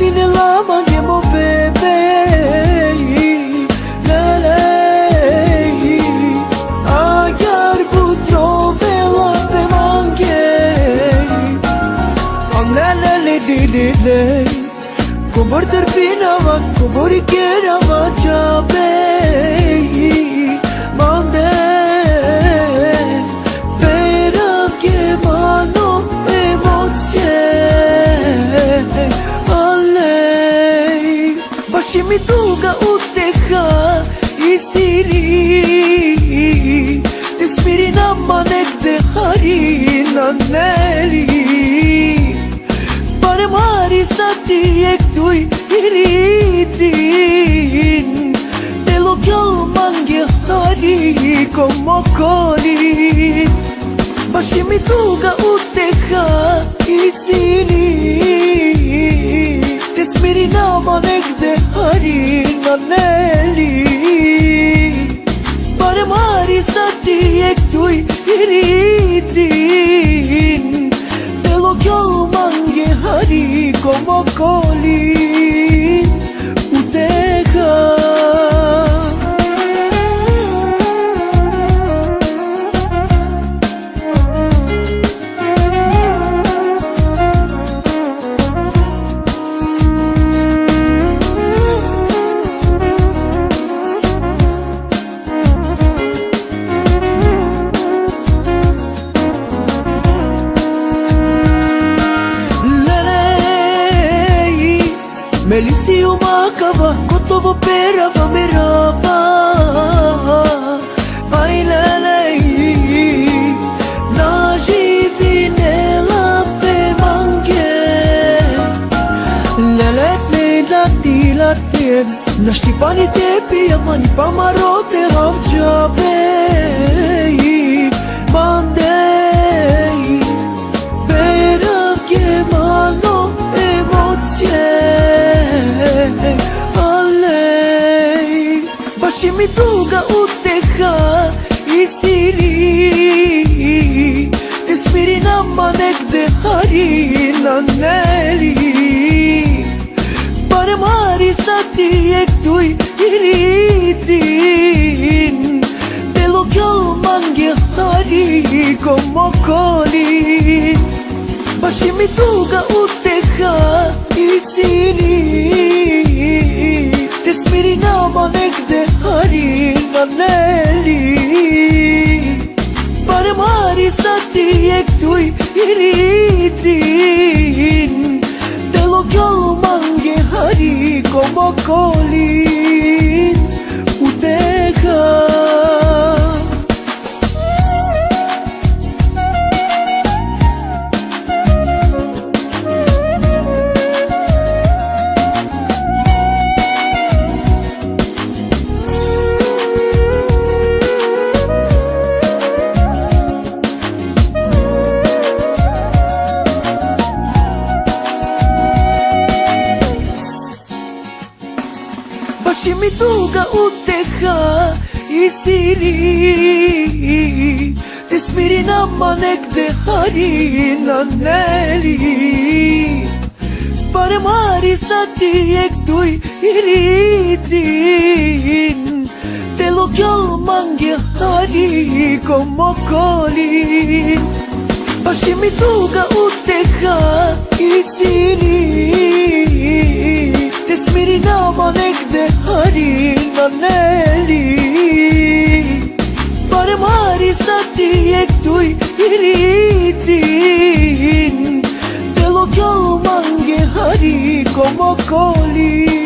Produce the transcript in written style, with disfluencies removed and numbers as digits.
Nine lama nge mo bebe Lelej Agar bu trove lape mangej Lelele dililej Kubur terpinava, kubur ikerava Qabej Mande Perav gemano emocje Alej Bashimi duga uteha isiri Tismirina manek de harina neli Mari sa ti e këtuj i rritin Te lo kjall mange hari ko mo kolin Bashimi tuga u te ha i sili Te smirina manek dhe harina neli Pare mari sa ti e këtuj i rritin Te lo kjall mange hari ko mo kolin u teha Melisi u makava, gotovo perava mirava Aj lelej, na živinela pe mange Lelet me latin, na štipani tepi, amani pa marote havgjabej Mandej, perav gemano emocje Alej Bashimi duga u teha i sili Te smirina manek dhe harina neli Pare mari sa ti e këtuj i rritin Te lo kjall mange hari ko mo kolin Bashimi duga u teha i sili Te smirina manek dhe harina neli Pare mari sa ti e këtuj i rritin Te lo kjall mange hari ko mo kolin u teha Bashimi duga u teha i sili Te smirina manek dhe harina neli Pare mari sa ti e këtuj i rritin Te lo kjall mange hari ko mo kolin Bashimi duga u teha i sili Te smirina manek dhe harina neli Pare mari sa ti e këtuj i rritin Te lo kjall mange hari ko mo kolin